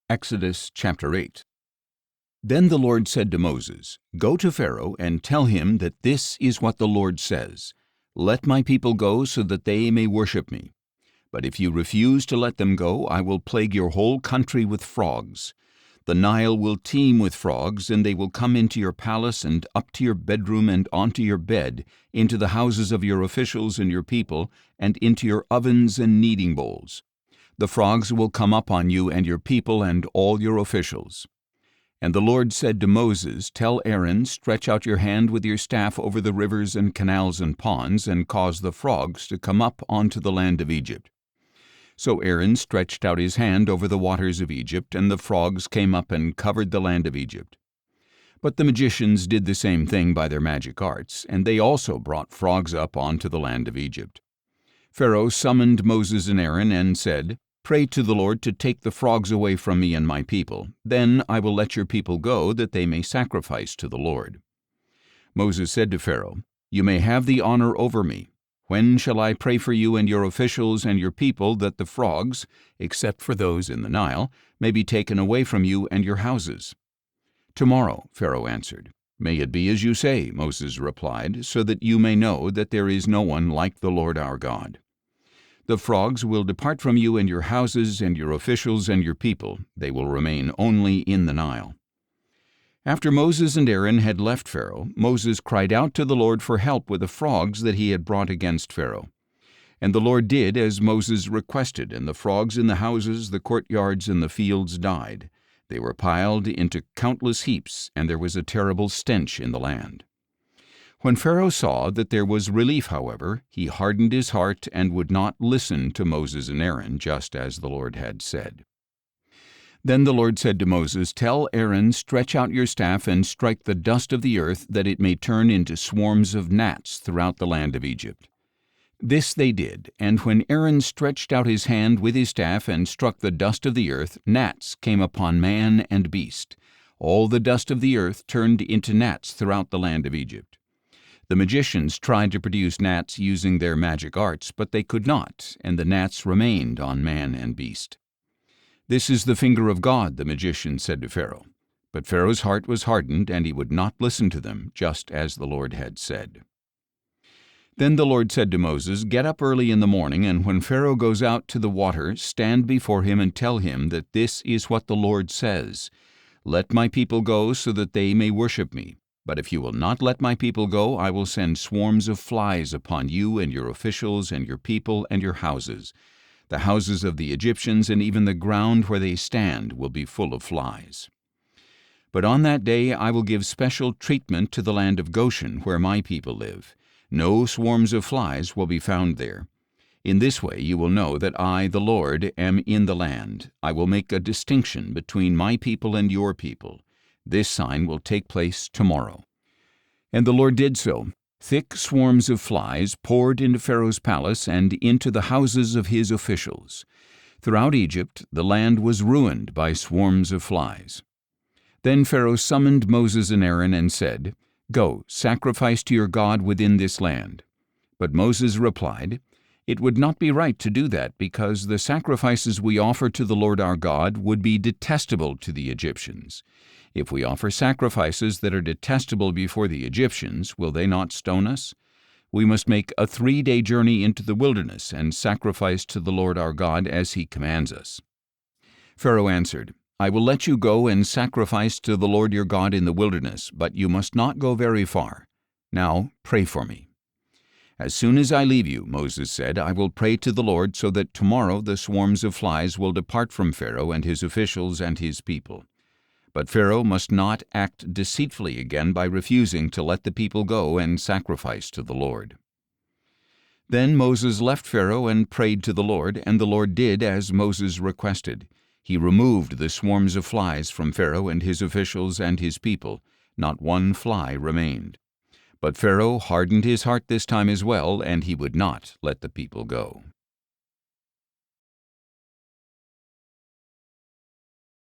Exodus chapter 8. Then the Lord said to Moses, "Go to Pharaoh and tell him that this is what the Lord says. Let my people go so that they may worship me. But if you refuse to let them go, I will plague your whole country with frogs. The Nile will teem with frogs, and they will come into your palace and up to your bedroom and onto your bed, into the houses of your officials and your people, and into your ovens and kneading bowls. The frogs will come up on you and your people and all your officials." And the Lord said to Moses, "Tell Aaron, stretch out your hand with your staff over the rivers and canals and ponds, and cause the frogs to come up onto the land of Egypt." So Aaron stretched out his hand over the waters of Egypt, and the frogs came up and covered the land of Egypt. But the magicians did the same thing by their magic arts, and they also brought frogs up onto the land of Egypt. Pharaoh summoned Moses and Aaron and said, "Pray to the Lord to take the frogs away from me and my people. Then I will let your people go, that they may sacrifice to the Lord." Moses said to Pharaoh, "You may have the honor over me. When shall I pray for you and your officials and your people that the frogs, except for those in the Nile, may be taken away from you and your houses?" "Tomorrow," Pharaoh answered. "May it be as you say," Moses replied, "so that you may know that there is no one like the Lord our God. The frogs will depart from you and your houses and your officials and your people. They will remain only in the Nile." After Moses and Aaron had left Pharaoh, Moses cried out to the Lord for help with the frogs that he had brought against Pharaoh. And the Lord did as Moses requested, and the frogs in the houses, the courtyards, and the fields died. They were piled into countless heaps, and there was a terrible stench in the land. When Pharaoh saw that there was relief, however, he hardened his heart and would not listen to Moses and Aaron, just as the Lord had said. Then the Lord said to Moses, "Tell Aaron, stretch out your staff and strike the dust of the earth, that it may turn into swarms of gnats throughout the land of Egypt." This they did, and when Aaron stretched out his hand with his staff and struck the dust of the earth, gnats came upon man and beast. All the dust of the earth turned into gnats throughout the land of Egypt. The magicians tried to produce gnats using their magic arts, but they could not, and the gnats remained on man and beast. "This is the finger of God," the magician said to Pharaoh. But Pharaoh's heart was hardened, and he would not listen to them, just as the Lord had said. Then the Lord said to Moses, "Get up early in the morning, and when Pharaoh goes out to the water, stand before him and tell him that this is what the Lord says. Let my people go so that they may worship me. But if you will not let my people go, I will send swarms of flies upon you and your officials and your people and your houses. The houses of the Egyptians and even the ground where they stand will be full of flies. But on that day I will give special treatment to the land of Goshen, where my people live. No swarms of flies will be found there. In this way you will know that I, the Lord, am in the land. I will make a distinction between my people and your people. This sign will take place tomorrow." And the Lord did so. Thick swarms of flies poured into Pharaoh's palace and into the houses of his officials. Throughout Egypt, the land was ruined by swarms of flies. Then Pharaoh summoned Moses and Aaron and said, "Go, sacrifice to your God within this land." But Moses replied, "It would not be right to do that, because the sacrifices we offer to the Lord our God would be detestable to the Egyptians. If we offer sacrifices that are detestable before the Egyptians, will they not stone us? We must make a 3-day journey into the wilderness and sacrifice to the Lord our God as he commands us." Pharaoh answered, "I will let you go and sacrifice to the Lord your God in the wilderness, but you must not go very far. Now pray for me." "As soon as I leave you," Moses said, "I will pray to the Lord so that tomorrow the swarms of flies will depart from Pharaoh and his officials and his people. But Pharaoh must not act deceitfully again by refusing to let the people go and sacrifice to the Lord." Then Moses left Pharaoh and prayed to the Lord, and the Lord did as Moses requested. He removed the swarms of flies from Pharaoh and his officials and his people. Not one fly remained. But Pharaoh hardened his heart this time as well, and he would not let the people go.